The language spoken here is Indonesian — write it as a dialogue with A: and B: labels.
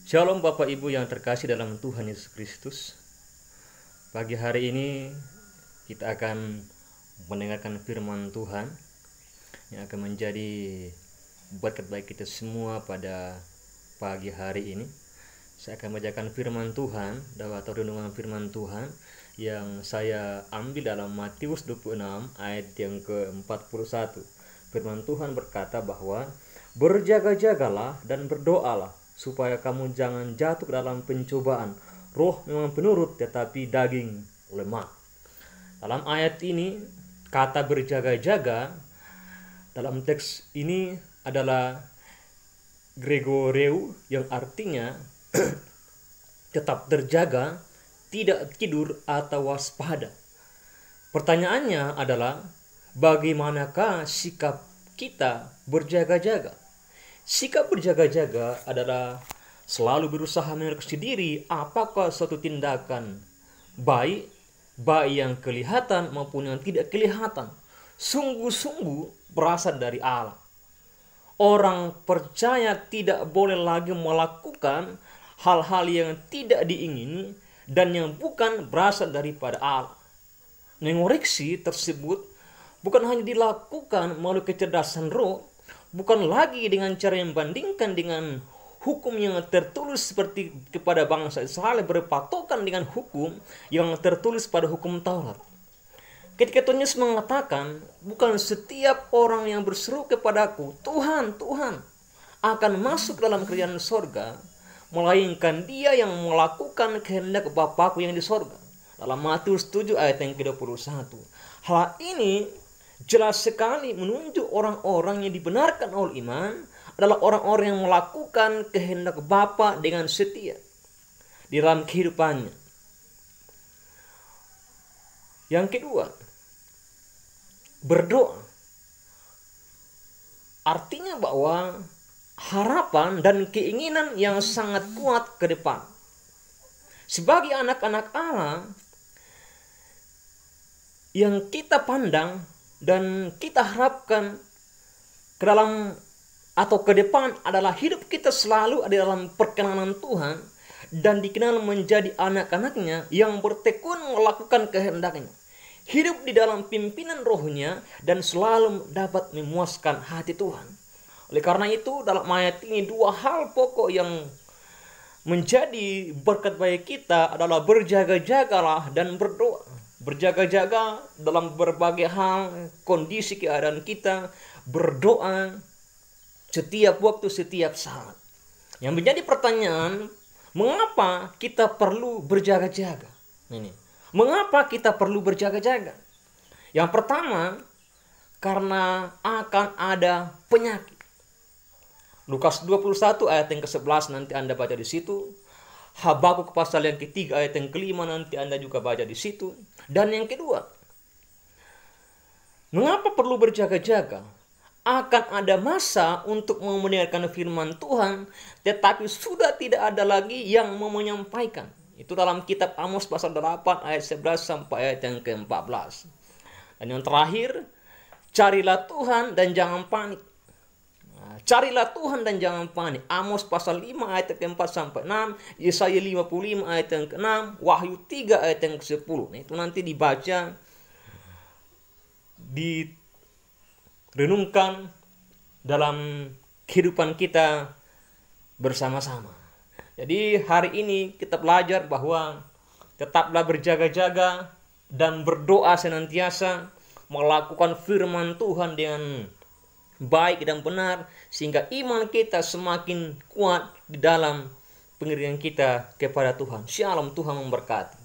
A: Shalom Bapak Ibu yang terkasih dalam Tuhan Yesus Kristus. Pagi hari ini kita akan mendengarkan firman Tuhan yang akan menjadi berkat bagi kita semua pada pagi hari ini. Saya akan membacakan firman Tuhan atau renungan firman Tuhan yang saya ambil dalam Matius 26 ayat yang ke-41. Firman Tuhan berkata bahwa berjaga-jagalah dan berdoalah supaya kamu jangan jatuh dalam pencobaan. Roh memang penurut tetapi daging lemah. Dalam ayat ini kata berjaga-jaga dalam teks ini adalah gregoreu yang artinya tetap terjaga, tidak tidur atau waspada. Pertanyaannya adalah bagaimanakah sikap kita berjaga-jaga? Sikap berjaga-jaga adalah selalu berusaha menelusuri diri apakah suatu tindakan baik yang kelihatan maupun yang tidak kelihatan, sungguh-sungguh berasal dari Allah. Orang percaya tidak boleh lagi melakukan hal-hal yang tidak diingini dan yang bukan berasal daripada Allah. Mengoreksi tersebut bukan hanya dilakukan melalui kecerdasan roh, bukan lagi dengan cara yang membandingkan dengan hukum yang tertulis seperti kepada bangsa Israel berpatokan dengan hukum yang tertulis pada hukum Taurat. Ketika Tuhan Yesus mengatakan, bukan setiap orang yang berseru kepadaku, Tuhan, Tuhan, akan masuk dalam kerajaan sorga, melainkan dia yang melakukan kehendak Bapa-Ku yang di sorga. Dalam Matius 7 ayat yang ke-21. Hal ini jelas sekali menunjuk orang-orang yang dibenarkan oleh iman adalah orang-orang yang melakukan kehendak Bapa dengan setia di dalam kehidupannya. Yang kedua, berdoa. Artinya bahwa harapan dan keinginan yang sangat kuat ke depan. Sebagai anak-anak Allah yang kita pandang dan kita harapkan ke dalam atau ke depan adalah hidup kita selalu ada dalam perkenanan Tuhan dan dikenal menjadi anak-anaknya yang bertekun melakukan kehendaknya, hidup di dalam pimpinan rohnya dan selalu dapat memuaskan hati Tuhan. Oleh karena itu dalam ayat ini dua hal pokok yang menjadi berkat bagi kita adalah berjaga-jagalah dan berdoa. Berjaga-jaga dalam berbagai hal, kondisi keadaan kita, berdoa setiap waktu, setiap saat. Yang menjadi pertanyaan, mengapa kita perlu berjaga-jaga? Ini. Mengapa kita perlu berjaga-jaga? Yang pertama, karena akan ada penyakit. Lukas 21 ayat yang ke-11 nanti Anda baca di situ. Habakuk pasal yang ketiga ayat yang kelima nanti Anda juga baca di situ. Dan yang kedua, mengapa perlu berjaga-jaga? Akan ada masa untuk mendengarkan firman Tuhan, tetapi sudah tidak ada lagi yang mau menyampaikan. Itu dalam kitab Amos pasal 8 ayat 11 sampai ayat yang ke-14. Dan yang terakhir, carilah Tuhan dan jangan panik. Carilah Tuhan dan jangan panik. Amos pasal 5 ayat yang ke-4 sampai 6, Yesaya 55 ayat yang ke-6, Wahyu 3 ayat yang ke-10. Nah, itu nanti dibaca, direnungkan dalam kehidupan kita bersama-sama. Jadi hari ini kita belajar bahwa tetaplah berjaga-jaga dan berdoa senantiasa, melakukan firman Tuhan dengan baik dan benar sehingga iman kita semakin kuat di dalam pengiringan kita kepada Tuhan. Shalom, Tuhan memberkati.